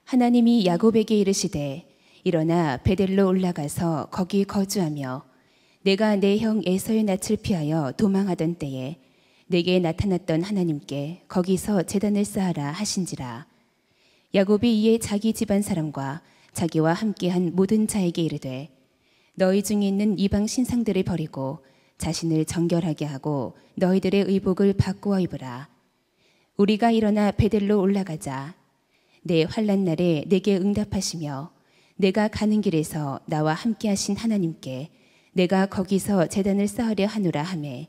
하나님이 야곱에게 이르시되 일어나 베델로 올라가서 거기 거주하며 내가 내 형 에서의 낯을 피하여 도망하던 때에 내게 나타났던 하나님께 거기서 제단을 쌓아라 하신지라. 야곱이 이에 자기 집안 사람과 자기와 함께한 모든 자에게 이르되 너희 중에 있는 이방 신상들을 버리고 자신을 정결하게 하고 너희들의 의복을 바꾸어 입으라. 우리가 일어나 베델로 올라가자. 내 환난 날에 내게 응답하시며 내가 가는 길에서 나와 함께하신 하나님께 내가 거기서 제단을 쌓으려 하노라 하매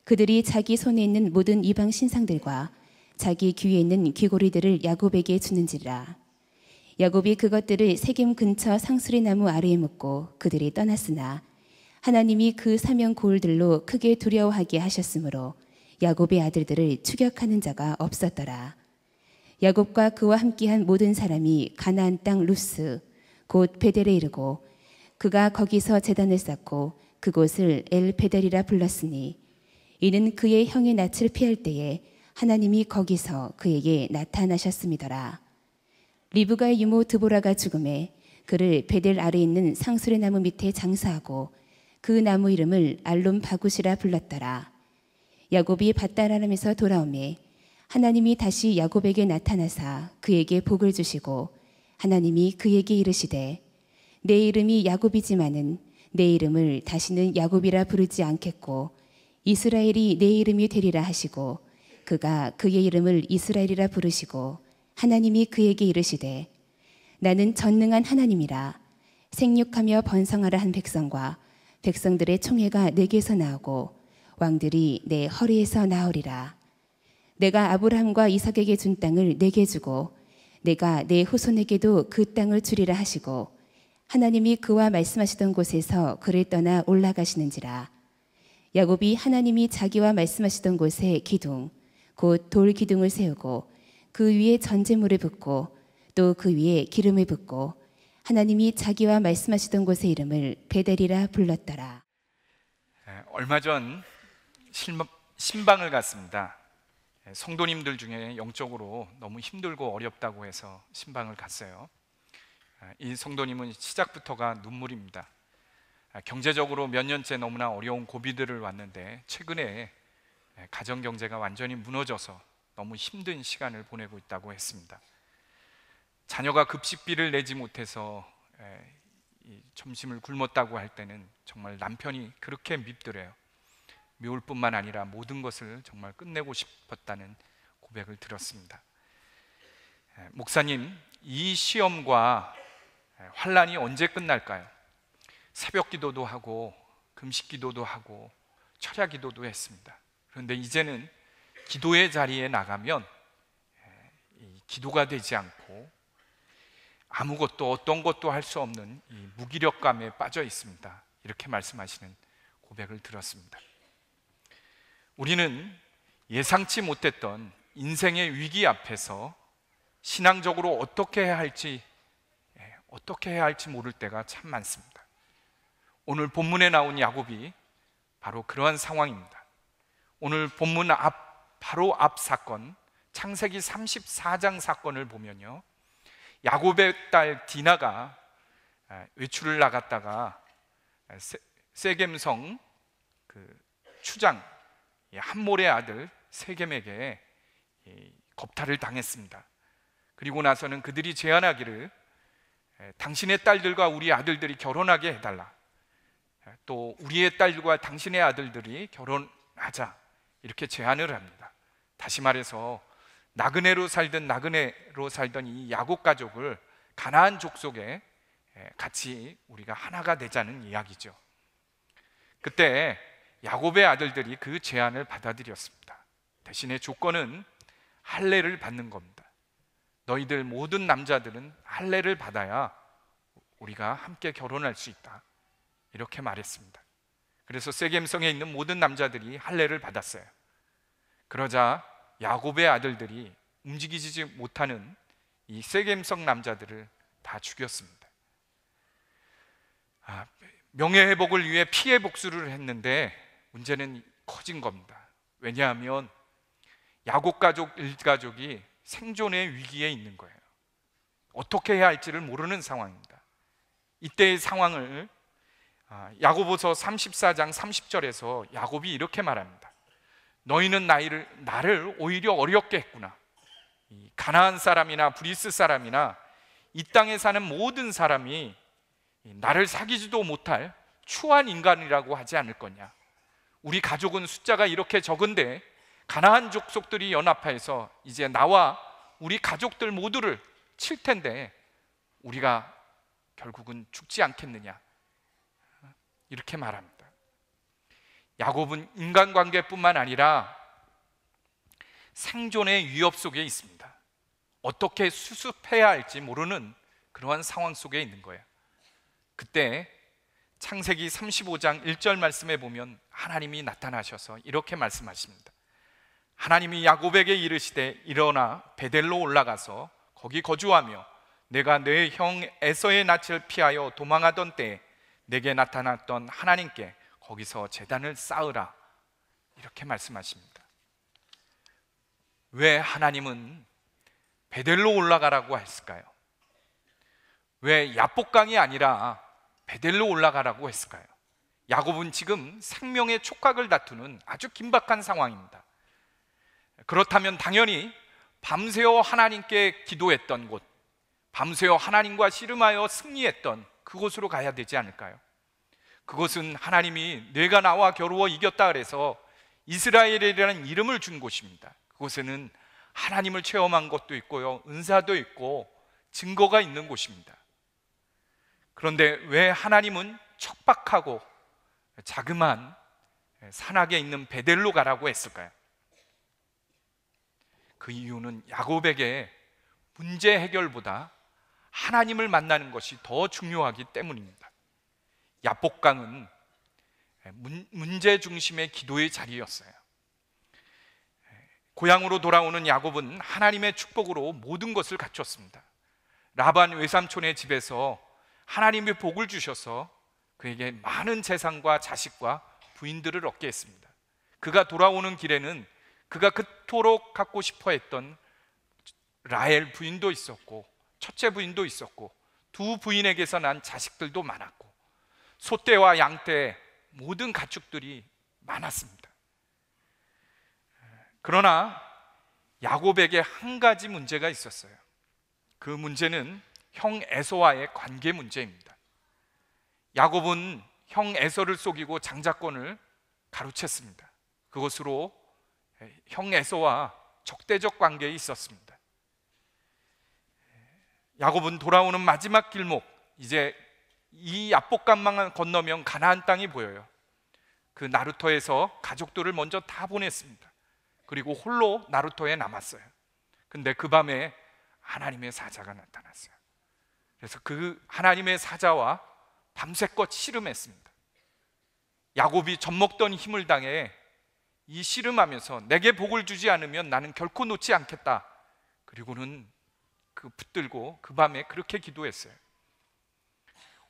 그들이 자기 손에 있는 모든 이방 신상들과 자기 귀에 있는 귀고리들을 야곱에게 주는지라. 야곱이 그것들을 세겜 근처 상수리 나무 아래에 묻고 그들이 떠났으나 하나님이 그 사명 고을들로 크게 두려워하게 하셨으므로 야곱의 아들들을 추격하는 자가 없었더라. 야곱과 그와 함께한 모든 사람이 가나안 땅 루스 곧 베델에 이르고 그가 거기서 제단을 쌓고 그곳을 엘베델이라 불렀으니 이는 그의 형의 낯을 피할 때에 하나님이 거기서 그에게 나타나셨음이더라. 리브가의 유모 드보라가 죽음에 그를 베델 아래에 있는 상수리 나무 밑에 장사하고 그 나무 이름을 알론 바굿이라 불렀더라. 야곱이 밧다라람에서 돌아오매 하나님이 다시 야곱에게 나타나사 그에게 복을 주시고 하나님이 그에게 이르시되 내 이름이 야곱이지만은 내 이름을 다시는 야곱이라 부르지 않겠고 이스라엘이 내 이름이 되리라 하시고 그가 그의 이름을 이스라엘이라 부르시고 하나님이 그에게 이르시되 나는 전능한 하나님이라. 생육하며 번성하라 한 백성과 백성들의 총회가 내게서 나오고 왕들이 내 허리에서 나오리라. 내가 아브라함과 이삭에게 준 땅을 내게 주고 내가 내 후손에게도 그 땅을 주리라 하시고 하나님이 그와 말씀하시던 곳에서 그를 떠나 올라가시는지라. 야곱이 하나님이 자기와 말씀하시던 곳에 기둥 곧 돌 기둥을 세우고 그 위에 전제물을 붓고 또 그 위에 기름을 붓고 하나님이 자기와 말씀하시던 곳의 이름을 베델이라 불렀더라. 얼마 전 신방을 갔습니다. 성도님들 중에 영적으로 너무 힘들고 어렵다고 해서 신방을 갔어요. 이 성도님은 시작부터가 눈물입니다. 경제적으로 몇 년째 너무나 어려운 고비들을 왔는데 최근에 가정 경제가 완전히 무너져서 너무 힘든 시간을 보내고 있다고 했습니다. 자녀가 급식비를 내지 못해서 점심을 굶었다고 할 때는 정말 남편이 그렇게 밉더래요. 미울 뿐만 아니라 모든 것을 정말 끝내고 싶었다는 고백을 들었습니다. 목사님, 이 시험과 환난이 언제 끝날까요? 새벽 기도도 하고 금식 기도도 하고 철야 기도도 했습니다. 그런데 이제는 기도의 자리에 나가면 기도가 되지 않고 아무것도 어떤 것도 할 수 없는 이 무기력감에 빠져 있습니다. 이렇게 말씀하시는 고백을 들었습니다. 우리는 예상치 못했던 인생의 위기 앞에서 신앙적으로 어떻게 해야 할지 모를 때가 참 많습니다. 오늘 본문에 나온 야곱이 바로 그러한 상황입니다. 오늘 본문 바로 앞 사건, 창세기 34장 사건을 보면요, 야곱의 딸 디나가 외출을 나갔다가 세겜성 그 추장 함몰의 아들 세겜에게 겁탈을 당했습니다. 그리고 나서는 그들이 제안하기를 당신의 딸들과 우리 아들들이 결혼하게 해달라, 또 우리의 딸과 당신의 아들들이 결혼하자, 이렇게 제안을 합니다. 다시 말해서 나그네로 살던 이 야곱 가족을 가나안 족속에 같이 우리가 하나가 되자는 이야기죠. 그때 야곱의 아들들이 그 제안을 받아들였습니다. 대신에 조건은 할례를 받는 겁니다. 너희들 모든 남자들은 할례를 받아야 우리가 함께 결혼할 수 있다, 이렇게 말했습니다. 그래서 세겜성에 있는 모든 남자들이 할례를 받았어요. 그러자 야곱의 아들들이 움직이지 못하는 이 세겜성 남자들을 다 죽였습니다. 명예회복을 위해 피해 복수를 했는데 문제는 커진 겁니다. 왜냐하면 야곱 가족 일가족이 생존의 위기에 있는 거예요. 어떻게 해야 할지를 모르는 상황입니다. 이때의 상황을 야고보서 34장 30절에서 야곱이 이렇게 말합니다. 너희는 나를 오히려 어렵게 했구나. 이 가나안 사람이나 브리스 사람이나 이 땅에 사는 모든 사람이 나를 사귀지도 못할 추한 인간이라고 하지 않을 거냐. 우리 가족은 숫자가 이렇게 적은데 가나안 족속들이 연합해서 이제 나와 우리 가족들 모두를 칠 텐데 우리가 결국은 죽지 않겠느냐, 이렇게 말합니다. 야곱은 인간관계뿐만 아니라 생존의 위협 속에 있습니다. 어떻게 수습해야 할지 모르는 그러한 상황 속에 있는 거예요. 그때 창세기 35장 1절 말씀에 보면 하나님이 나타나셔서 이렇게 말씀하십니다. 하나님이 야곱에게 이르시되 일어나 베델로 올라가서 거기 거주하며 내가 내 형 에서의 낯을 피하여 도망하던 때에 내게 나타났던 하나님께 거기서 제단을 쌓으라, 이렇게 말씀하십니다. 왜 하나님은 베델로 올라가라고 했을까요? 왜 야복강이 아니라 베델로 올라가라고 했을까요? 야곱은 지금 생명의 촉각을 다투는 아주 긴박한 상황입니다. 그렇다면 당연히 밤새워 하나님께 기도했던 곳, 밤새워 하나님과 씨름하여 승리했던 그곳으로 가야 되지 않을까요? 그곳은 하나님이 내가 나와 겨루어 이겼다 그래서 이스라엘이라는 이름을 준 곳입니다. 그곳에는 하나님을 체험한 것도 있고요, 은사도 있고 증거가 있는 곳입니다. 그런데 왜 하나님은 척박하고 자그마한 산악에 있는 베델로 가라고 했을까요? 그 이유는 야곱에게 문제 해결보다 하나님을 만나는 것이 더 중요하기 때문입니다. 야복강은 문제 중심의 기도의 자리였어요. 고향으로 돌아오는 야곱은 하나님의 축복으로 모든 것을 갖췄습니다. 라반 외삼촌의 집에서 하나님의 복을 주셔서 그에게 많은 재산과 자식과 부인들을 얻게 했습니다. 그가 돌아오는 길에는 그가 그토록 갖고 싶어 했던 라헬 부인도 있었고 첫째 부인도 있었고 두 부인에게서 난 자식들도 많았고 소떼와 양떼 모든 가축들이 많았습니다. 그러나 야곱에게 한 가지 문제가 있었어요. 그 문제는 형 에서와의 관계 문제입니다. 야곱은 형 에서를 속이고 장자권을 가로챘습니다. 그것으로 형 에서와 적대적 관계에 있었습니다. 야곱은 돌아오는 마지막 길목, 이제 이 야복강만 건너면 가나안 땅이 보여요. 그 나루터에서 가족들을 먼저 다 보냈습니다. 그리고 홀로 나루터에 남았어요. 근데 그 밤에 하나님의 사자가 나타났어요. 그래서 그 하나님의 사자와 밤새껏 씨름했습니다. 야곱이 젖먹던 힘을 당해 이 씨름하면서 내게 복을 주지 않으면 나는 결코 놓지 않겠다. 그리고는 그 붙들고 그 밤에 그렇게 기도했어요.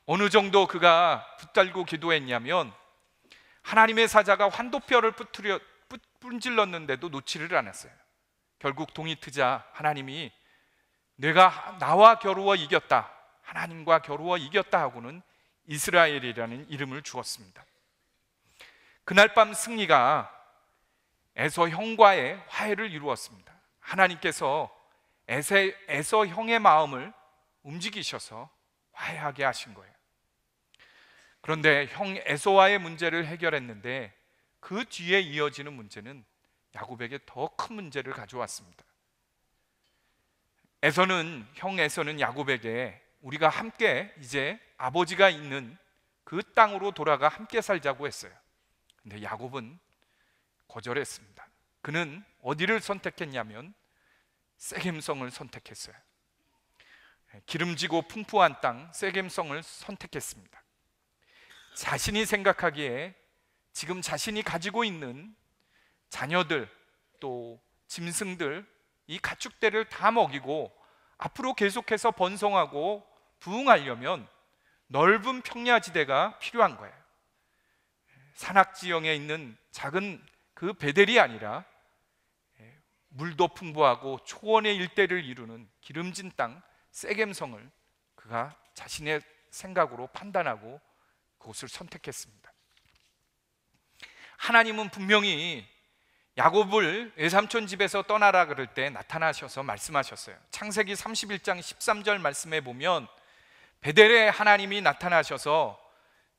어느 정도 그가 붙들고 기도했냐면 하나님의 사자가 환도뼈를 분질렀는데도 놓지를 않았어요. 결국 동이 트자 하나님이 내가 나와 겨루어 이겼다, 하나님과 겨루어 이겼다 하고는 이스라엘이라는 이름을 주었습니다. 그날 밤 승리가 에서 형과의 화해를 이루었습니다. 하나님께서 에서 형의 마음을 움직이셔서 화해하게 하신 거예요. 그런데 형 에서와의 문제를 해결했는데 그 뒤에 이어지는 문제는 야곱에게 더 큰 문제를 가져왔습니다. 형 에서는 야곱에게 우리가 함께 이제 아버지가 있는 그 땅으로 돌아가 함께 살자고 했어요. 근데 야곱은 거절했습니다. 그는 어디를 선택했냐면 세겜성을 선택했어요. 기름지고 풍부한 땅 세겜성을 선택했습니다. 자신이 생각하기에 지금 자신이 가지고 있는 자녀들 또 짐승들 이 가축대를 다 먹이고 앞으로 계속해서 번성하고 부흥하려면 넓은 평야지대가 필요한 거예요. 산악지형에 있는 작은 그 베델이 아니라 물도 풍부하고 초원의 일대를 이루는 기름진 땅 세겜성을 그가 자신의 생각으로 판단하고 그곳을 선택했습니다. 하나님은 분명히 야곱을 외삼촌 집에서 떠나라 그럴 때 나타나셔서 말씀하셨어요. 창세기 31장 13절 말씀에 보면 베델에 하나님이 나타나셔서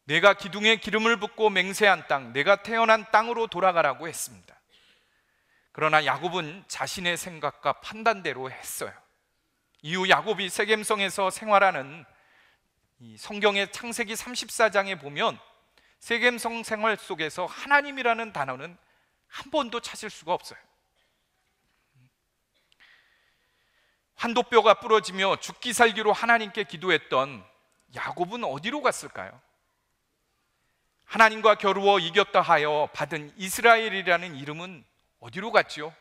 내가 기둥에 기름을 붓고 맹세한 땅, 내가 태어난 땅으로 돌아가라고 했습니다. 그러나 야곱은 자신의 생각과 판단대로 했어요. 이후 야곱이 세겜성에서 생활하는 이 성경의 창세기 34장에 보면 세겜성 생활 속에서 하나님이라는 단어는 한 번도 찾을 수가 없어요. 환도뼈가 부러지며 죽기 살기로 하나님께 기도했던 야곱은 어디로 갔을까요? 하나님과 겨루어 이겼다 하여 받은 이스라엘이라는 이름은 어디로 갔지요?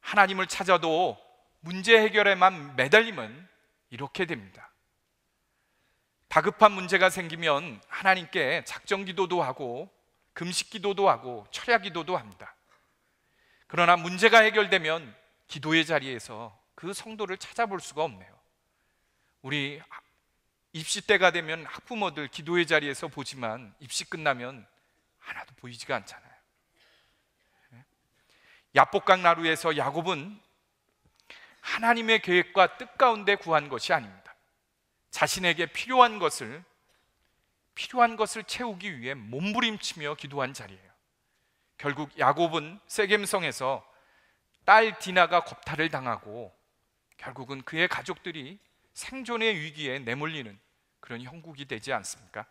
하나님을 찾아도 문제 해결에만 매달리면 이렇게 됩니다. 다급한 문제가 생기면 하나님께 작정 기도도 하고 금식 기도도 하고 철야 기도도 합니다. 그러나 문제가 해결되면 기도의 자리에서 그 성도를 찾아볼 수가 없네요. 우리 입시 때가 되면 학부모들 기도의 자리에서 보지만 입시 끝나면 하나도 보이지가 않잖아요. 야복강 나루에서 야곱은 하나님의 계획과 뜻 가운데 구한 것이 아닙니다. 자신에게 필요한 것을 채우기 위해 몸부림치며 기도한 자리예요. 결국 야곱은 세겜성에서 딸 디나가 겁탈을 당하고 결국은 그의 가족들이 생존의 위기에 내몰리는 그런 형국이 되지 않습니까?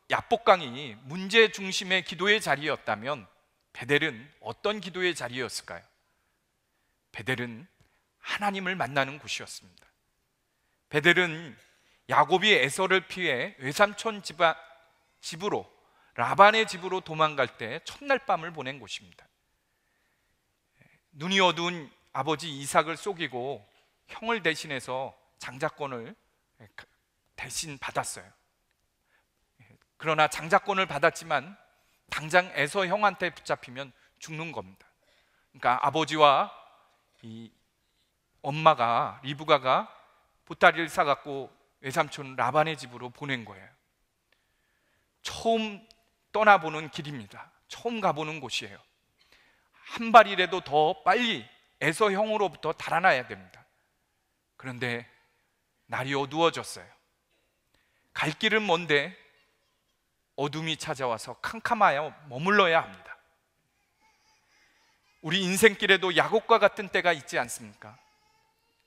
야복강이 문제 중심의 기도의 자리였다면 베델은 어떤 기도의 자리였을까요? 베델은 하나님을 만나는 곳이었습니다. 베델은 야곱이 에서를 피해 외삼촌 집으로 라반의 집으로 도망갈 때 첫날 밤을 보낸 곳입니다. 눈이 어두운 아버지 이삭을 속이고 형을 대신해서 장자권을 대신 받았어요. 그러나 장자권을 받았지만 당장 에서 형한테 붙잡히면 죽는 겁니다. 그러니까 아버지와 이 엄마가 리브가가 보따리를 싸갖고 외삼촌 라반의 집으로 보낸 거예요. 처음 떠나보는 길입니다. 처음 가보는 곳이에요. 한 발이라도 더 빨리 에서 형으로부터 달아나야 됩니다. 그런데 날이 어두워졌어요. 갈 길은 먼데 어둠이 찾아와서 캄캄하여 머물러야 합니다. 우리 인생길에도 야곱과 같은 때가 있지 않습니까?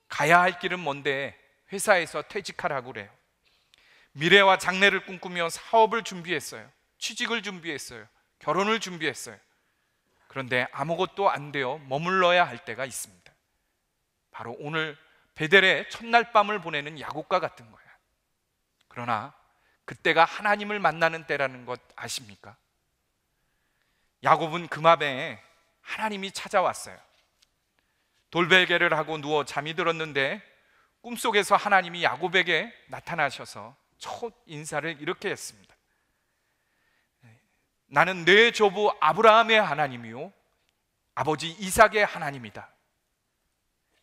가야 할 길은 먼데 회사에서 퇴직하라고 그래요. 미래와 장래를 꿈꾸며 사업을 준비했어요. 취직을 준비했어요. 결혼을 준비했어요. 그런데 아무것도 안 되어 머물러야 할 때가 있습니다. 바로 오늘 베델의 첫날 밤을 보내는 야곱과 같은 거예요. 그러나 그때가 하나님을 만나는 때라는 것 아십니까? 야곱은 그 밤에 하나님이 찾아왔어요. 돌베개를 하고 누워 잠이 들었는데 꿈속에서 하나님이 야곱에게 나타나셔서 첫 인사를 이렇게 했습니다. 나는 내 조부 아브라함의 하나님이요 아버지 이삭의 하나님이다.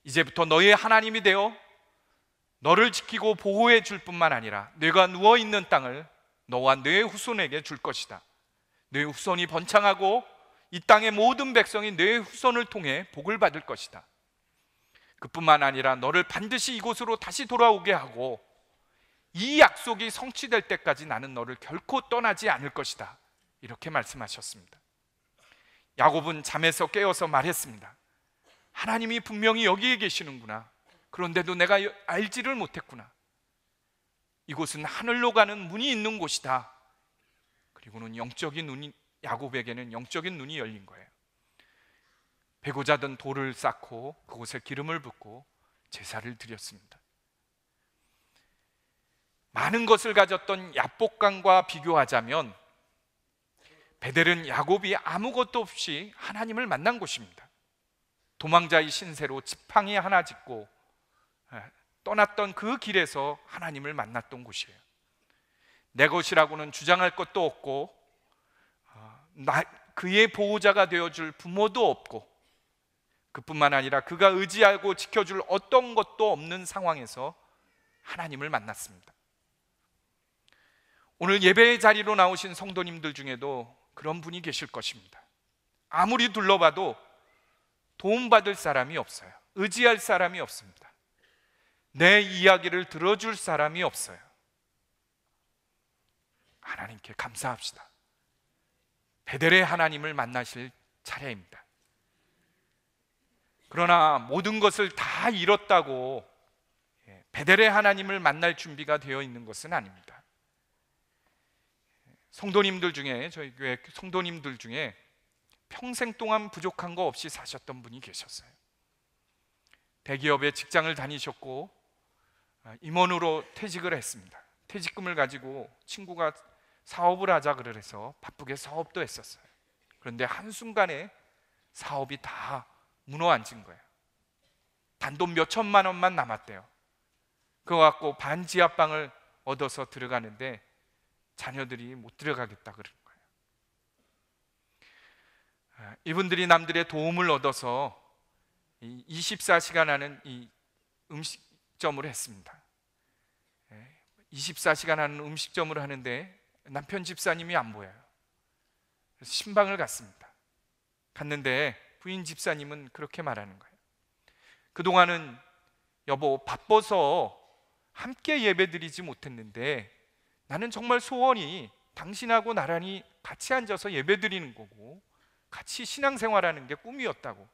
이제부터 너의 하나님이 되어 너를 지키고 보호해 줄 뿐만 아니라 내가 누워있는 땅을 너와 내 후손에게 줄 것이다. 내 후손이 번창하고 이 땅의 모든 백성이 내 후손을 통해 복을 받을 것이다. 그뿐만 아니라 너를 반드시 이곳으로 다시 돌아오게 하고 이 약속이 성취될 때까지 나는 너를 결코 떠나지 않을 것이다. 이렇게 말씀하셨습니다. 야곱은 잠에서 깨어서 말했습니다. 하나님이 분명히 여기에 계시는구나. 그런데도 내가 알지를 못했구나. 이곳은 하늘로 가는 문이 있는 곳이다. 그리고는 야곱에게는 영적인 눈이 열린 거예요. 베고자 든 돌을 쌓고 그곳에 기름을 붓고 제사를 드렸습니다. 많은 것을 가졌던 야복강과 비교하자면 베델은 야곱이 아무것도 없이 하나님을 만난 곳입니다. 도망자의 신세로 지팡이 하나 짚고 떠났던 그 길에서 하나님을 만났던 곳이에요. 내 것이라고는 주장할 것도 없고 그의 보호자가 되어줄 부모도 없고 그뿐만 아니라 그가 의지하고 지켜줄 어떤 것도 없는 상황에서 하나님을 만났습니다. 오늘 예배의 자리로 나오신 성도님들 중에도 그런 분이 계실 것입니다. 아무리 둘러봐도 도움받을 사람이 없어요. 의지할 사람이 없습니다. 내 이야기를 들어줄 사람이 없어요. 하나님께 감사합시다. 베델의 하나님을 만나실 차례입니다. 그러나 모든 것을 다 잃었다고 베델의 하나님을 만날 준비가 되어 있는 것은 아닙니다. 성도님들 중에, 저희 교회 성도님들 중에 평생 동안 부족한 거 없이 사셨던 분이 계셨어요. 대기업에 직장을 다니셨고 임원으로 퇴직을 했습니다. 퇴직금을 가지고 친구가 사업을 하자 그래서 바쁘게 사업도 했었어요. 그런데 한순간에 사업이 다 무너앉은 거예요. 단돈 몇 천만 원만 남았대요. 그거 갖고 반지하방을 얻어서 들어가는데 자녀들이 못 들어가겠다 그러는 거예요. 이분들이 남들의 도움을 얻어서 24시간 하는 이 음식점을 했습니다. 24시간 하는 음식점을 하는데 남편 집사님이 안 보여요. 그래서 신방을 갔습니다. 갔는데 부인 집사님은 그렇게 말하는 거예요. 그동안은 여보 바빠서 함께 예배드리지 못했는데 나는 정말 소원이 당신하고 나란히 같이 앉아서 예배드리는 거고 같이 신앙생활하는 게 꿈이었다고.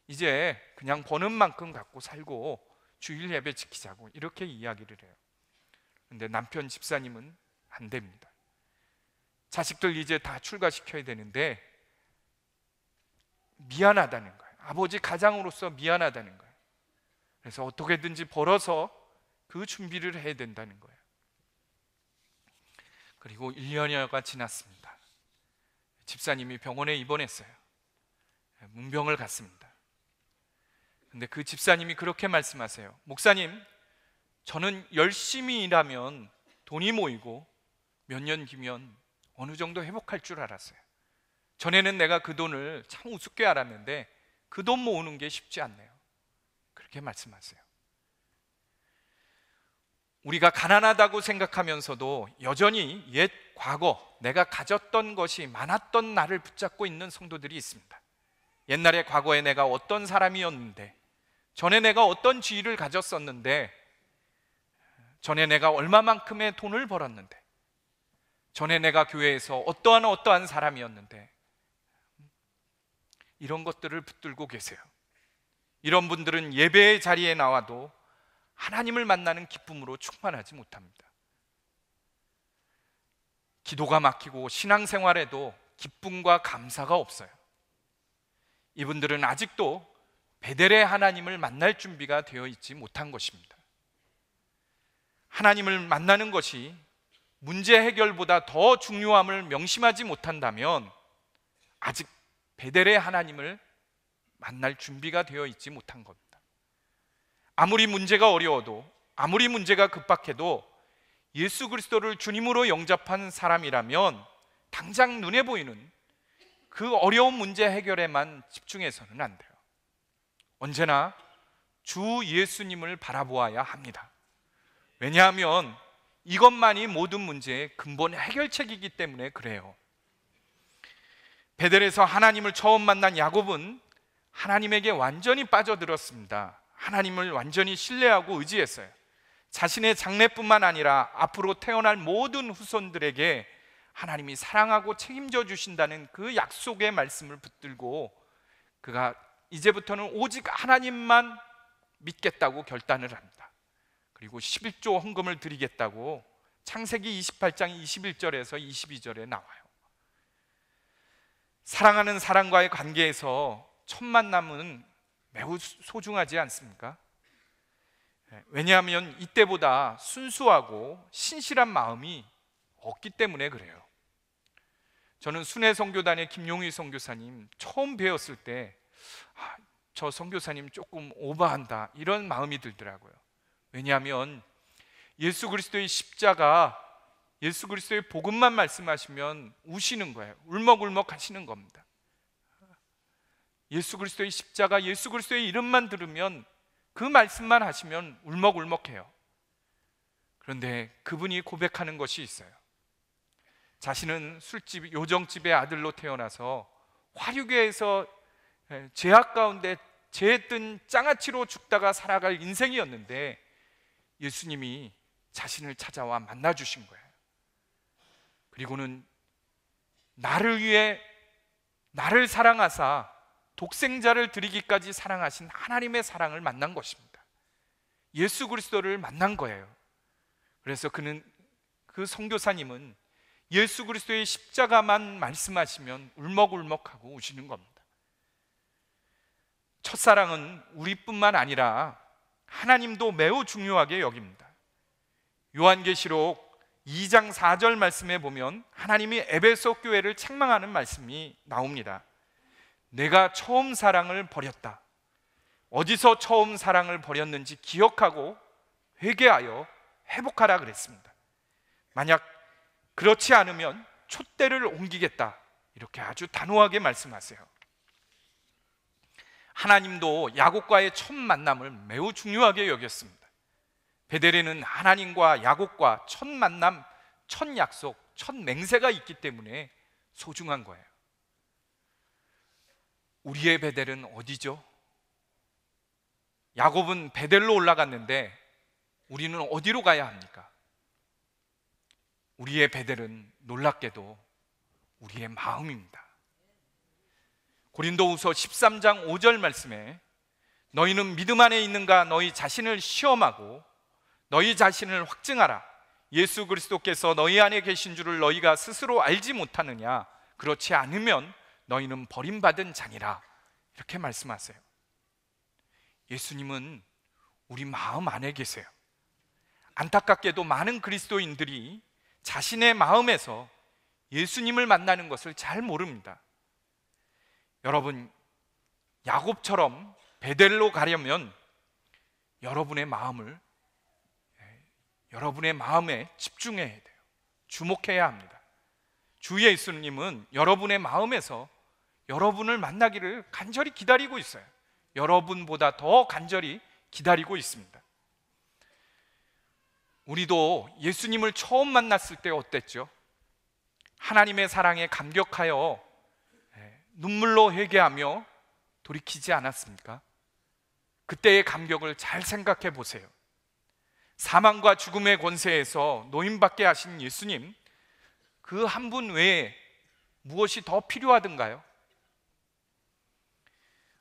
이제 그냥 버는 만큼 갖고 살고 주일 예배 지키자고 이렇게 이야기를 해요. 근데 남편 집사님은 안 됩니다. 자식들 이제 다 출가시켜야 되는데 미안하다는 거예요. 아버지 가장으로서 미안하다는 거예요. 그래서 어떻게든지 벌어서 그 준비를 해야 된다는 거예요. 그리고 1년여가 지났습니다. 집사님이 병원에 입원했어요. 문병을 갔습니다. 근데 그 집사님이 그렇게 말씀하세요. 목사님, 저는 열심히 일하면 돈이 모이고 몇 년 뒤면 어느 정도 회복할 줄 알았어요. 전에는 내가 그 돈을 참 우습게 알았는데 그 돈 모으는 게 쉽지 않네요. 그렇게 말씀하세요. 우리가 가난하다고 생각하면서도 여전히 옛 과거 내가 가졌던 것이 많았던 나를 붙잡고 있는 성도들이 있습니다. 옛날에 과거에 내가 어떤 사람이었는데, 전에 내가 어떤 지위를 가졌었는데, 전에 내가 얼마만큼의 돈을 벌었는데, 전에 내가 교회에서 어떠한 사람이었는데, 이런 것들을 붙들고 계세요. 이런 분들은 예배의 자리에 나와도 하나님을 만나는 기쁨으로 충만하지 못합니다. 기도가 막히고 신앙생활에도 기쁨과 감사가 없어요. 이분들은 아직도 베델의 하나님을 만날 준비가 되어 있지 못한 것입니다. 하나님을 만나는 것이 문제 해결보다 더 중요함을 명심하지 못한다면 아직 베델의 하나님을 만날 준비가 되어 있지 못한 겁니다. 아무리 문제가 어려워도, 아무리 문제가 급박해도 예수 그리스도를 주님으로 영접한 사람이라면 당장 눈에 보이는 그 어려운 문제 해결에만 집중해서는 안 돼요. 언제나 주 예수님을 바라보아야 합니다. 왜냐하면 이것만이 모든 문제의 근본 해결책이기 때문에 그래요. 베델에서 하나님을 처음 만난 야곱은 하나님에게 완전히 빠져들었습니다. 하나님을 완전히 신뢰하고 의지했어요. 자신의 장래뿐만 아니라 앞으로 태어날 모든 후손들에게 하나님이 사랑하고 책임져 주신다는 그 약속의 말씀을 붙들고 그가 이제부터는 오직 하나님만 믿겠다고 결단을 합니다. 그리고 11조 헌금을 드리겠다고 창세기 28장 21절에서 22절에 나와요. 사랑하는 사람과의 관계에서 첫 만남은 매우 소중하지 않습니까? 왜냐하면 이때보다 순수하고 신실한 마음이 없기 때문에 그래요. 저는 순회 선교단의 김용희 선교사님 처음 배웠을 때 저 선교사님 조금 오버한다 이런 마음이 들더라고요. 왜냐하면 예수 그리스도의 십자가, 예수 그리스도의 복음만 말씀하시면 우시는 거예요. 울먹울먹 하시는 겁니다. 예수 그리스도의 십자가, 예수 그리스도의 이름만 들으면, 그 말씀만 하시면 울먹울먹해요. 그런데 그분이 고백하는 것이 있어요. 자신은 술집, 요정집의 아들로 태어나서 화류계에서 죄악 가운데 죄에 뜬 장아찌로 죽다가 살아갈 인생이었는데 예수님이 자신을 찾아와 만나주신 거예요. 그리고는 나를 위해 나를 사랑하사 독생자를 드리기까지 사랑하신 하나님의 사랑을 만난 것입니다. 예수 그리스도를 만난 거예요. 그래서 그 선교사님은 예수 그리스도의 십자가만 말씀하시면 울먹울먹하고 우시는 겁니다. 첫사랑은 우리뿐만 아니라 하나님도 매우 중요하게 여깁니다. 요한계시록 2장 4절 말씀에 보면 하나님이 에베소 교회를 책망하는 말씀이 나옵니다. 내가 처음 사랑을 버렸다. 어디서 처음 사랑을 버렸는지 기억하고 회개하여 회복하라 그랬습니다. 만약 그렇지 않으면 촛대를 옮기겠다, 이렇게 아주 단호하게 말씀하세요. 하나님도 야곱과의 첫 만남을 매우 중요하게 여겼습니다. 베델에는 하나님과 야곱과 첫 만남, 첫 약속, 첫 맹세가 있기 때문에 소중한 거예요. 우리의 베델은 어디죠? 야곱은 베델로 올라갔는데 우리는 어디로 가야 합니까? 우리의 베델은 놀랍게도 우리의 마음입니다. 고린도후서 13장 5절 말씀에 너희는 믿음 안에 있는가 너희 자신을 시험하고 너희 자신을 확증하라. 예수 그리스도께서 너희 안에 계신 줄을 너희가 스스로 알지 못하느냐? 그렇지 않으면 너희는 버림받은 자니라. 이렇게 말씀하세요. 예수님은 우리 마음 안에 계세요. 안타깝게도 많은 그리스도인들이 자신의 마음에서 예수님을 만나는 것을 잘 모릅니다. 여러분, 야곱처럼 베델로 가려면 여러분의 마음에 집중해야 돼요. 주목해야 합니다. 주 예수님은 여러분의 마음에서 여러분을 만나기를 간절히 기다리고 있어요. 여러분보다 더 간절히 기다리고 있습니다. 우리도 예수님을 처음 만났을 때 어땠죠? 하나님의 사랑에 감격하여 눈물로 회개하며 돌이키지 않았습니까? 그때의 감격을 잘 생각해 보세요. 사망과 죽음의 권세에서 노임받게 하신 예수님, 그 한 분 외에 무엇이 더 필요하던가요?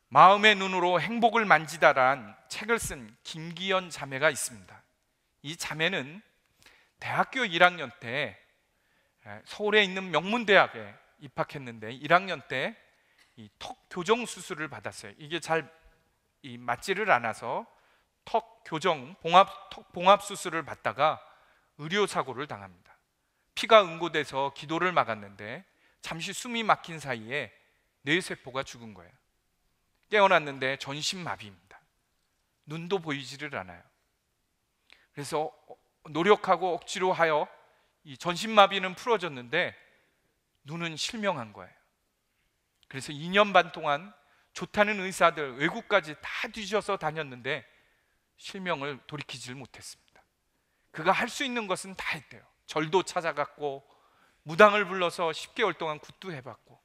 마음의 눈으로 행복을 만지다란 책을 쓴 김기현 자매가 있습니다. 이 자매는 대학교 1학년 때 서울에 있는 명문대학에 입학했는데 1학년 때 이 턱 교정 수술을 받았어요. 이게 잘 맞지를 않아서 턱 봉합 수술을 받다가 의료사고를 당합니다. 피가 응고돼서 기도를 막았는데 잠시 숨이 막힌 사이에 뇌세포가 죽은 거예요. 깨어났는데 전신마비입니다. 눈도 보이지를 않아요. 그래서 노력하고 억지로 하여 이 전신마비는 풀어졌는데 눈은 실명한 거예요. 그래서 2년 반 동안 좋다는 의사들 외국까지 다 뒤져서 다녔는데 실명을 돌이키질 못했습니다. 그가 할 수 있는 것은 다 했대요. 절도 찾아갔고 무당을 불러서 10개월 동안 굿도 해봤고.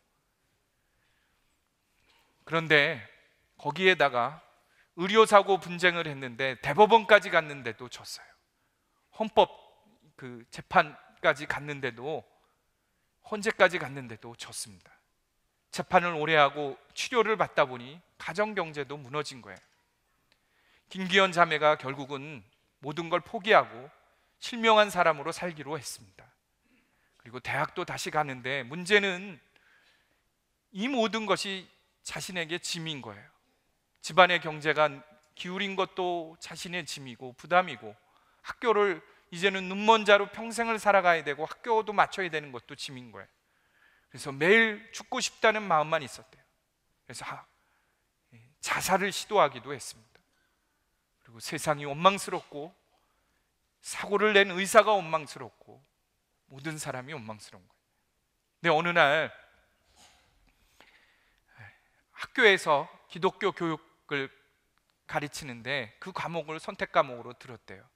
그런데 거기에다가 의료사고 분쟁을 했는데 대법원까지 갔는데도 졌어요. 헌법 재판까지 갔는데도, 헌재까지 갔는데도 졌습니다. 재판을 오래 하고 치료를 받다 보니 가정경제도 무너진 거예요. 김기현 자매가 결국은 모든 걸 포기하고 실명한 사람으로 살기로 했습니다. 그리고 대학도 다시 가는데 문제는 이 모든 것이 자신에게 짐인 거예요. 집안의 경제가 기울인 것도 자신의 짐이고 부담이고, 학교를 이제는 눈먼 자로 평생을 살아가야 되고 학교도 맞춰야 되는 것도 짐인 거예요. 그래서 매일 죽고 싶다는 마음만 있었대요. 그래서 자살을 시도하기도 했습니다. 그리고 세상이 원망스럽고 사고를 낸 의사가 원망스럽고 모든 사람이 원망스러운 거예요. 근데 어느 날 학교에서 기독교 교육을 가르치는데 그 과목을 선택 과목으로 들었대요.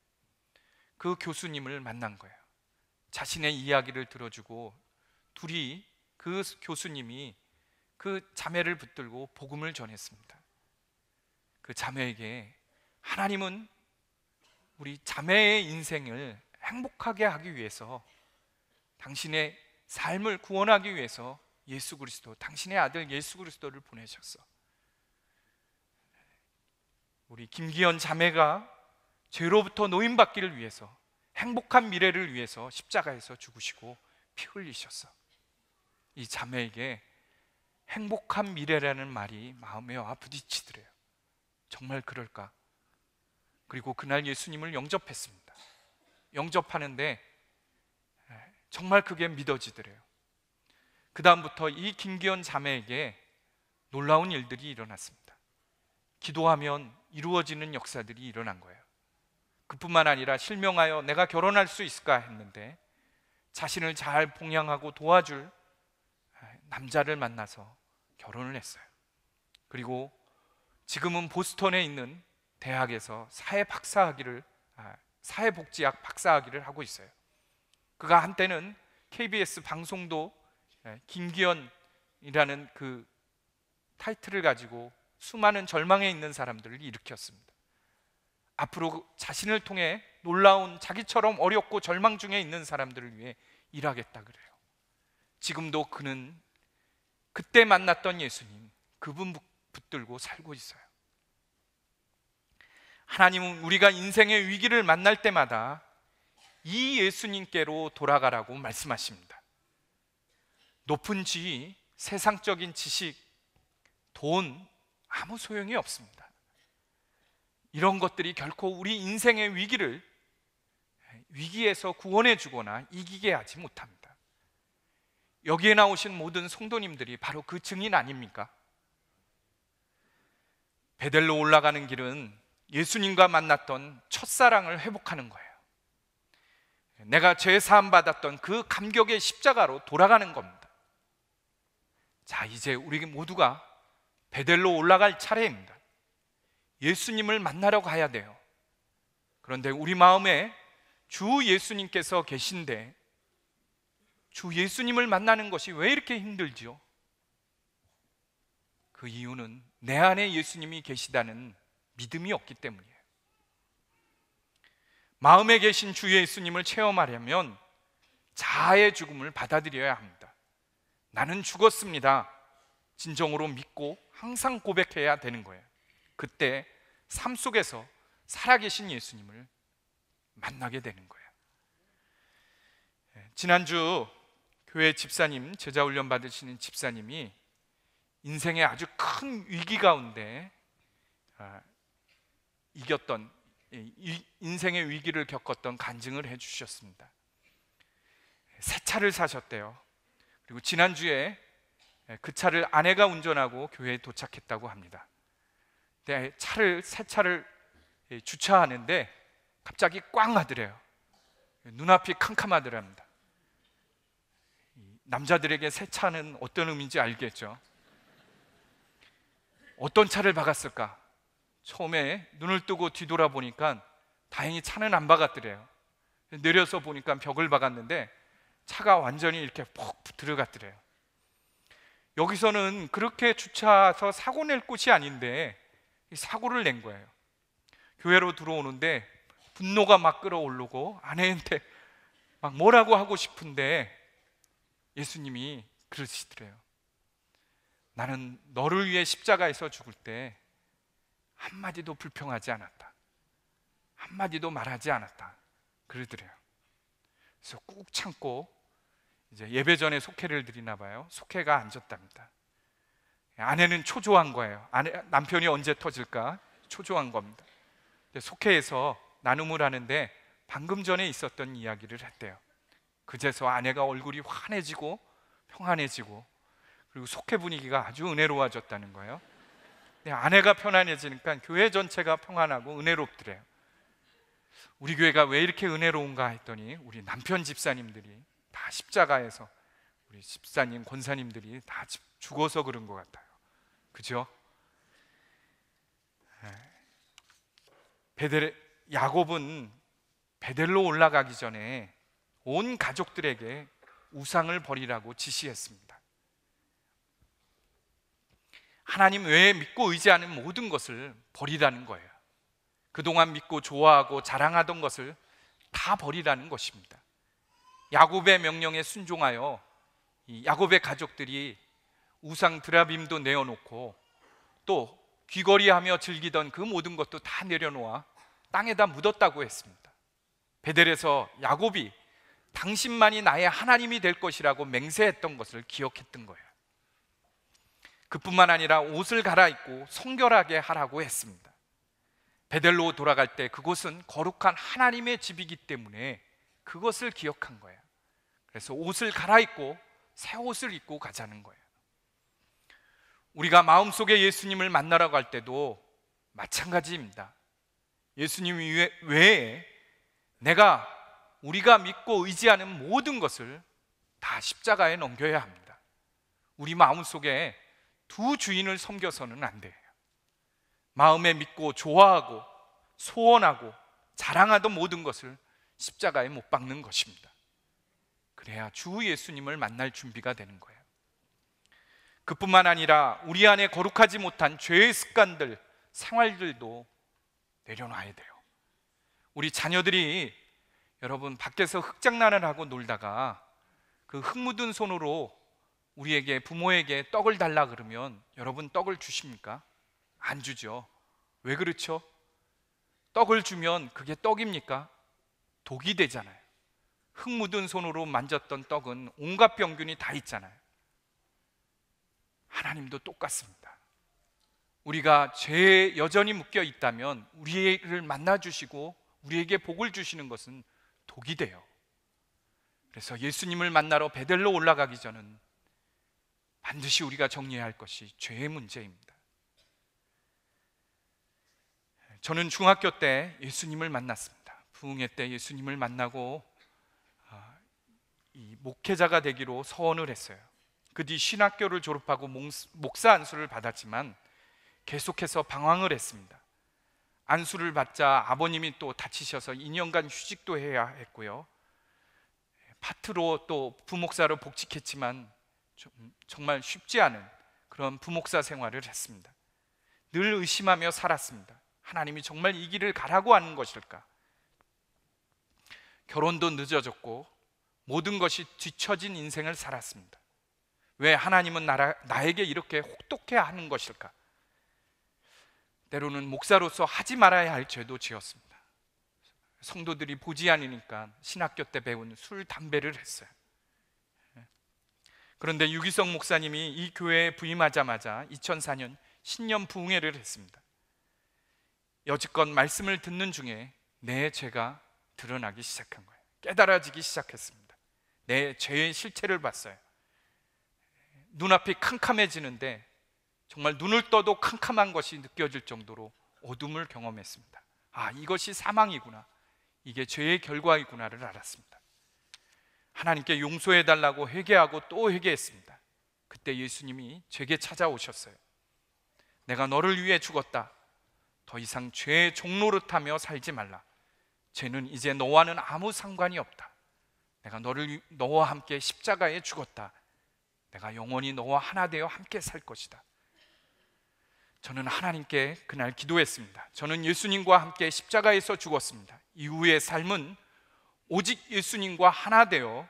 그 교수님을 만난 거예요. 자신의 이야기를 들어주고 둘이, 그 교수님이 그 자매를 붙들고 복음을 전했습니다. 그 자매에게 하나님은 우리 자매의 인생을 행복하게 하기 위해서, 당신의 삶을 구원하기 위해서 예수 그리스도, 당신의 아들 예수 그리스도를 보내셨어. 우리 김기현 자매가 죄로부터 노임받기를 위해서, 행복한 미래를 위해서 십자가에서 죽으시고 피 흘리셨어. 이 자매에게 행복한 미래라는 말이 마음에 와 부딪히더래요. 정말 그럴까? 그리고 그날 예수님을 영접했습니다. 영접하는데 정말 그게 믿어지더래요. 그 다음부터 이 김기현 자매에게 놀라운 일들이 일어났습니다. 기도하면 이루어지는 역사들이 일어난 거예요. 그뿐만 아니라 실명하여 내가 결혼할 수 있을까 했는데 자신을 잘 봉양하고 도와줄 남자를 만나서 결혼을 했어요. 그리고 지금은 보스턴에 있는 대학에서 사회복지학 박사학위를 하고 있어요. 그가 한때는 KBS 방송도 김기현이라는 그 타이틀을 가지고 수많은 절망에 있는 사람들을 일으켰습니다. 앞으로 자신을 통해 놀라운, 자기처럼 어렵고 절망 중에 있는 사람들을 위해 일하겠다 그래요. 지금도 그는 그때 만났던 예수님, 그분 붙들고 살고 있어요. 하나님은 우리가 인생의 위기를 만날 때마다 이 예수님께로 돌아가라고 말씀하십니다. 높은 지위, 세상적인 지식, 돈, 아무 소용이 없습니다. 이런 것들이 결코 우리 인생의 위기에서 구원해 주거나 이기게 하지 못합니다. 여기에 나오신 모든 성도님들이 바로 그 증인 아닙니까? 베델로 올라가는 길은 예수님과 만났던 첫사랑을 회복하는 거예요. 내가 죄 사함 받았던 그 감격의 십자가로 돌아가는 겁니다. 자, 이제 우리 모두가 베델로 올라갈 차례입니다. 예수님을 만나러 가야 돼요. 그런데 우리 마음에 주 예수님께서 계신데 주 예수님을 만나는 것이 왜 이렇게 힘들지요? 그 이유는 내 안에 예수님이 계시다는 믿음이 없기 때문이에요. 마음에 계신 주 예수님을 체험하려면 자아의 죽음을 받아들여야 합니다. 나는 죽었습니다. 진정으로 믿고 항상 고백해야 되는 거예요. 그때 삶 속에서 살아계신 예수님을 만나게 되는 거예요. 지난주 교회 집사님, 제자훈련 받으시는 집사님이 인생의 아주 큰 위기 가운데 이겼던, 인생의 위기를 겪었던 간증을 해주셨습니다. 새 차를 사셨대요. 그리고 지난주에 그 차를 아내가 운전하고 교회에 도착했다고 합니다. 근데 새 차를 주차하는데 갑자기 꽝 하더래요. 눈앞이 캄캄하더랍니다. 남자들에게 새 차는 어떤 의미인지 알겠죠? 어떤 차를 박았을까? 처음에 눈을 뜨고 뒤돌아보니까 다행히 차는 안 박았더래요. 내려서 보니까 벽을 박았는데 차가 완전히 이렇게 푹 들어갔더래요. 여기서는 그렇게 주차해서 사고 낼 곳이 아닌데 사고를 낸 거예요. 교회로 들어오는데 분노가 막 끌어오르고 아내한테 막 뭐라고 하고 싶은데 예수님이 그러시더래요. 나는 너를 위해 십자가에서 죽을 때 한마디도 불평하지 않았다. 한마디도 말하지 않았다. 그러더래요. 그래서 꾹 참고 이제 예배 전에 속회를 드리나 봐요. 속회가 앉았답니다. 아내는 초조한 거예요. 남편이 언제 터질까 초조한 겁니다. 속회에서 나눔을 하는데 방금 전에 있었던 이야기를 했대요. 그제서 아내가 얼굴이 환해지고 평안해지고 그리고 속회 분위기가 아주 은혜로워졌다는 거예요. 아내가 편안해지니까 교회 전체가 평안하고 은혜롭더래요. 우리 교회가 왜 이렇게 은혜로운가 했더니 우리 남편 집사님들이 다 십자가에서, 우리 집사님, 권사님들이 다 죽어서 그런 것 같아요. 그죠? 야곱은 베델로 올라가기 전에 온 가족들에게 우상을 버리라고 지시했습니다. 하나님 외에 믿고 의지하는 모든 것을 버리라는 거예요. 그동안 믿고 좋아하고 자랑하던 것을 다 버리라는 것입니다. 야곱의 명령에 순종하여 이 야곱의 가족들이 우상 드라빔도 내어놓고 또 귀걸이하며 즐기던 그 모든 것도 다 내려놓아 땅에다 묻었다고 했습니다. 베델에서 야곱이 당신만이 나의 하나님이 될 것이라고 맹세했던 것을 기억했던 거예요. 그뿐만 아니라 옷을 갈아입고 성결하게 하라고 했습니다. 베델로 돌아갈 때 그곳은 거룩한 하나님의 집이기 때문에 그것을 기억한 거예요. 그래서 옷을 갈아입고 새 옷을 입고 가자는 거예요. 우리가 마음속에 예수님을 만나러 갈 때도 마찬가지입니다. 예수님 외에 우리가 믿고 의지하는 모든 것을 다 십자가에 넘겨야 합니다. 우리 마음속에 두 주인을 섬겨서는 안 돼요. 마음에 믿고 좋아하고 소원하고 자랑하던 모든 것을 십자가에 못 박는 것입니다. 그래야 주 예수님을 만날 준비가 되는 거예요. 그뿐만 아니라 우리 안에 거룩하지 못한 죄의 습관들, 생활들도 내려놔야 돼요. 우리 자녀들이 여러분 밖에서 흙장난을 하고 놀다가 그 흙 묻은 손으로 우리에게 부모에게 떡을 달라 그러면 여러분 떡을 주십니까? 안 주죠. 왜 그렇죠? 떡을 주면 그게 떡입니까? 독이 되잖아요. 흙 묻은 손으로 만졌던 떡은 온갖 병균이 다 있잖아요. 하나님도 똑같습니다. 우리가 죄에 여전히 묶여 있다면 우리를 만나 주시고 우리에게 복을 주시는 것은 독이 돼요. 그래서 예수님을 만나러 베델로 올라가기 전은 반드시 우리가 정리해야 할 것이 죄의 문제입니다. 저는 중학교 때 예수님을 만났습니다. 부흥회 때 예수님을 만나고 이 목회자가 되기로 서원을 했어요. 그 뒤 신학교를 졸업하고 목사 안수를 받았지만 계속해서 방황을 했습니다. 안수를 받자 아버님이 또 다치셔서 2년간 휴직도 해야 했고요. 파트로 또 부목사로 복직했지만 정말 쉽지 않은 그런 부목사 생활을 했습니다. 늘 의심하며 살았습니다. 하나님이 정말 이 길을 가라고 하는 것일까? 결혼도 늦어졌고 모든 것이 뒤처진 인생을 살았습니다. 왜 하나님은 나에게 이렇게 혹독해 하는 것일까? 때로는 목사로서 하지 말아야 할 죄도 지었습니다. 성도들이 보지 않으니까 신학교 때 배운 술, 담배를 했어요. 그런데 유기성 목사님이 이 교회에 부임하자마자 2004년 신년 부흥회를 했습니다. 여지껏 말씀을 듣는 중에 내 죄가 드러나기 시작한 거예요. 깨달아지기 시작했습니다. 내 죄의 실체를 봤어요. 눈앞이 캄캄해지는데 정말 눈을 떠도 캄캄한 것이 느껴질 정도로 어둠을 경험했습니다. 이것이 사망이구나, 이게 죄의 결과이구나를 알았습니다. 하나님께 용서해달라고 회개하고 또 회개했습니다. 그때 예수님이 제게 찾아오셨어요. 내가 너를 위해 죽었다. 더 이상 죄의 종노릇하며 살지 말라. 죄는 이제 너와는 아무 상관이 없다. 내가 너와 함께 십자가에 죽었다. 내가 영원히 너와 하나 되어 함께 살 것이다. 저는 하나님께 그날 기도했습니다. 저는 예수님과 함께 십자가에서 죽었습니다. 이후의 삶은 오직 예수님과 하나 되어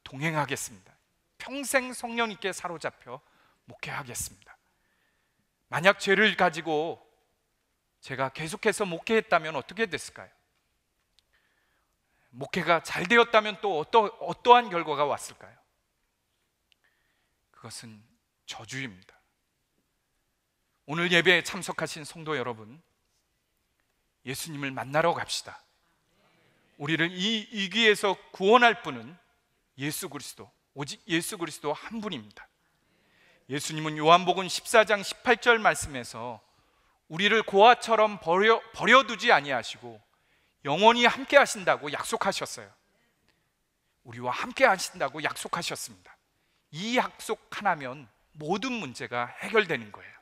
동행하겠습니다. 평생 성령님께 사로잡혀 목회하겠습니다. 만약 죄를 가지고 제가 계속해서 목회했다면 어떻게 됐을까요? 목회가 잘 되었다면 또 어떠한 결과가 왔을까요? 그것은 저주입니다. 오늘 예배에 참석하신 성도 여러분, 예수님을 만나러 갑시다. 우리를 이 위기에서 구원할 분은 예수 그리스도, 오직 예수 그리스도 한 분입니다. 예수님은 요한복음 14장 18절 말씀에서 우리를 고아처럼 버려두지 아니하시고 영원히 함께 하신다고 약속하셨어요. 우리와 함께 하신다고 약속하셨습니다. 이 약속 하나면 모든 문제가 해결되는 거예요.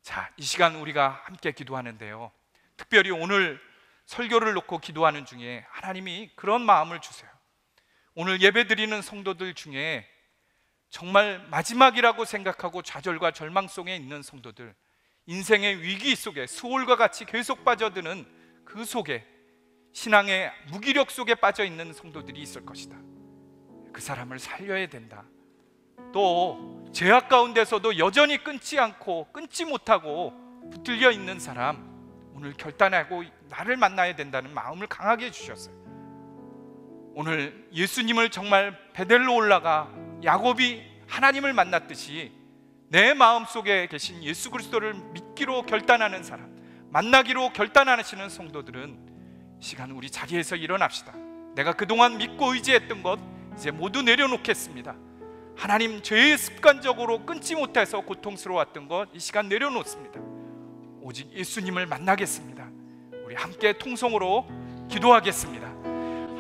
자, 이 시간 우리가 함께 기도하는데요, 특별히 오늘 설교를 놓고 기도하는 중에 하나님이 그런 마음을 주세요. 오늘 예배드리는 성도들 중에 정말 마지막이라고 생각하고 좌절과 절망 속에 있는 성도들, 인생의 위기 속에 수월과 같이 계속 빠져드는 그 속에, 신앙의 무기력 속에 빠져 있는 성도들이 있을 것이다. 그 사람을 살려야 된다. 또 죄악 가운데서도 여전히 끊지 않고 끊지 못하고 붙들려 있는 사람, 오늘 결단하고 나를 만나야 된다는 마음을 강하게 해주셨어요. 오늘 예수님을 정말 베델로 올라가 야곱이 하나님을 만났듯이 내 마음속에 계신 예수 그리스도를 믿기로 결단하는 사람, 만나기로 결단하시는 성도들은 시간 우리 자리에서 일어납시다. 내가 그동안 믿고 의지했던 것 이제 모두 내려놓겠습니다. 하나님, 죄의 습관적으로 끊지 못해서 고통스러웠던 것 이 시간 내려놓습니다. 오직 예수님을 만나겠습니다. 우리 함께 통성으로 기도하겠습니다.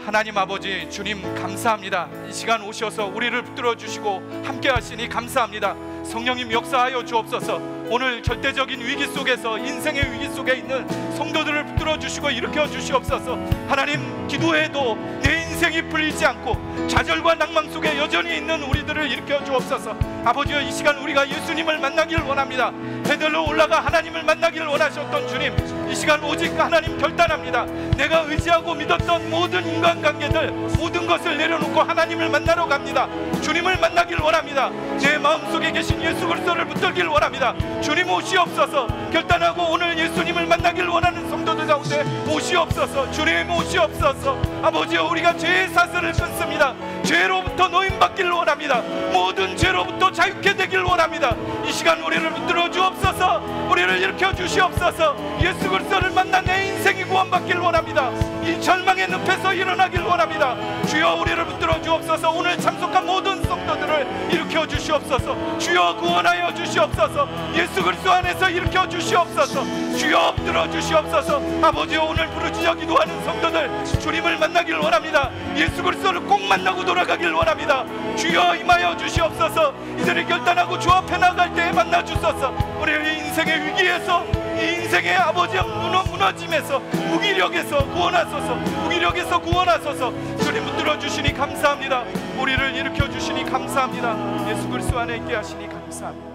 하나님 아버지, 주님 감사합니다. 이 시간 오셔서 우리를 붙들어 주시고 함께 하시니 감사합니다. 성령님 역사하여 주옵소서. 오늘 절대적인 위기 속에서, 인생의 위기 속에 있는 성도들을 붙들어 주시고 일으켜 주시옵소서. 하나님, 기도해도 내 인생이 풀리지 않고 좌절과 낭망 속에 여전히 있는 우리들을 일으켜 주옵소서. 아버지여, 이 시간 우리가 예수님을 만나길 원합니다. 베델로 올라가 하나님을 만나길 원하셨던 주님, 이 시간 오직 하나님 결단합니다. 내가 의지하고 믿었던 모든 인간관계들, 모든 것을 내려놓고 하나님을 만나러 갑니다. 주님을 만나길 원합니다. 내 마음속에 계신 예수 그리스도를 붙들길 원합니다. 주님 오시옵소서. 결단하고 오늘 예수님을 만나길 원하는 성도들 가운데 오시옵소서. 주님 오시옵소서. 아버지여, 우리가 죄의 사슬을 끊습니다. 죄로부터 노임받기를 원합니다. 모든 죄로부터 자유케 되길 원합니다. 이 시간 우리를 붙들어 주옵소서. 우리를 일으켜 주시옵소서. 예수 그리스도를 만나 내 인생이 구원받기를 원합니다. 이 절망의 늪에서 일어나길 원합니다. 주여, 우리를 붙들어 주옵소서. 오늘 참석한 모든 성도들을 일으켜 주시옵소서. 주여, 구원하여 주시옵소서. 예수 그리스도 안에서 일으켜 주시옵소서. 주여, 붙들어 주시옵소서. 아버지여, 오늘 부르짖어 기도하는 성도들, 주님을 만나길 원합니다. 예수 그리스도를 꼭 만나고 돌아가길 원합니다. 주여, 임하여 주시옵소서. 이들이 결단하고 주 앞에 나갈 때에 만나 주소서. 우리의 인생의 위기에서, 이 인생의 아버지의 무너짐에서, 무기력에서 구원하소서. 무기력에서 구원하소서. 주님 붙들어 주시니 감사합니다. 우리를 일으켜 주시니 감사합니다. 예수 그리스도 안에 있게 하시니 감사합니다.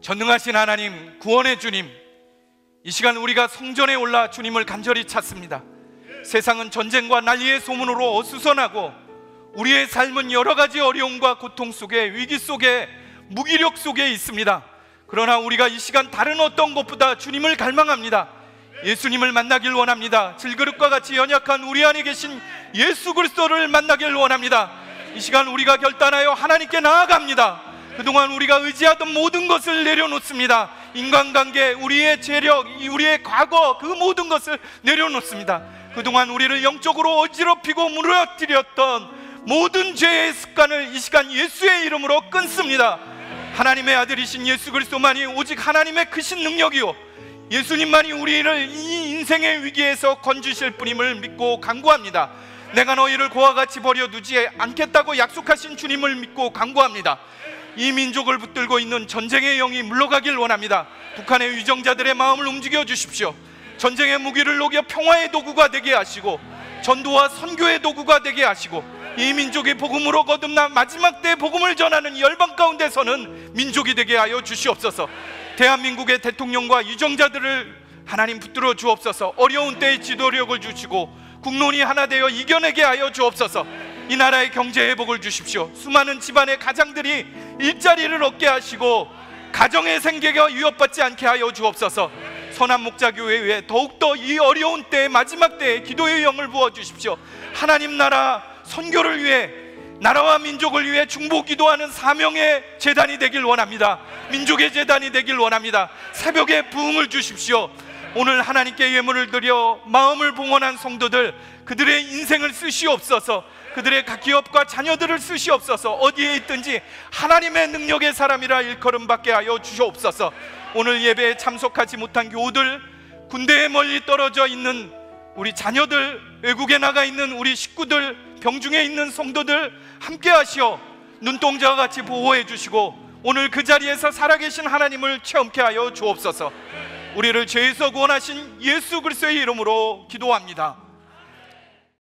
전능하신 하나님, 구원의 주님, 이 시간 우리가 성전에 올라 주님을 간절히 찾습니다. 세상은 전쟁과 난리의 소문으로 어수선하고 우리의 삶은 여러 가지 어려움과 고통 속에, 위기 속에, 무기력 속에 있습니다. 그러나 우리가 이 시간 다른 어떤 것보다 주님을 갈망합니다. 예수님을 만나길 원합니다. 질그릇과 같이 연약한 우리 안에 계신 예수 그리스도를 만나길 원합니다. 이 시간 우리가 결단하여 하나님께 나아갑니다. 그동안 우리가 의지하던 모든 것을 내려놓습니다. 인간관계, 우리의 재력, 우리의 과거, 그 모든 것을 내려놓습니다. 그동안 우리를 영적으로 어지럽히고 무너뜨렸던 모든 죄의 습관을 이 시간 예수의 이름으로 끊습니다. 하나님의 아들이신 예수 그리스도만이 오직 하나님의 크신 능력이요, 예수님만이 우리를 이 인생의 위기에서 건지실 분임을 믿고 간구합니다. 내가 너희를 고와 같이 버려두지 않겠다고 약속하신 주님을 믿고 간구합니다. 이 민족을 붙들고 있는 전쟁의 영이 물러가길 원합니다. 북한의 위정자들의 마음을 움직여 주십시오. 전쟁의 무기를 녹여 평화의 도구가 되게 하시고 전도와 선교의 도구가 되게 하시고 이 민족이 복음으로 거듭나 마지막 때 복음을 전하는 열방 가운데서는 민족이 되게 하여 주시옵소서. 대한민국의 대통령과 유정자들을 하나님 붙들어 주옵소서. 어려운 때에 지도력을 주시고 국론이 하나 되어 이겨내게 하여 주옵소서. 이 나라의 경제 회복을 주십시오. 수많은 집안의 가장들이 일자리를 얻게 하시고 가정의 생계가 위협받지 않게 하여 주옵소서. 선한 목자교회에 더욱더 이 어려운 때에, 마지막 때에 기도의 영을 부어주십시오. 하나님 나라 선교를 위해, 나라와 민족을 위해 중보 기도하는 사명의 재단이 되길 원합니다. 민족의 재단이 되길 원합니다. 새벽에 부흥을 주십시오. 오늘 하나님께 예물을 드려 마음을 봉헌한 성도들, 그들의 인생을 쓰시옵소서. 그들의 각 기업과 자녀들을 쓰시옵소서. 어디에 있든지 하나님의 능력의 사람이라 일컬음받게 하여 주시옵소서. 오늘 예배에 참석하지 못한 교우들, 군대에 멀리 떨어져 있는 우리 자녀들, 외국에 나가 있는 우리 식구들, 병중에 있는 성도들 함께 하시어 눈동자와 같이 보호해 주시고 오늘 그 자리에서 살아계신 하나님을 체험케 하여 주옵소서. 우리를 죄에서 구원하신 예수 그리스도의 이름으로 기도합니다.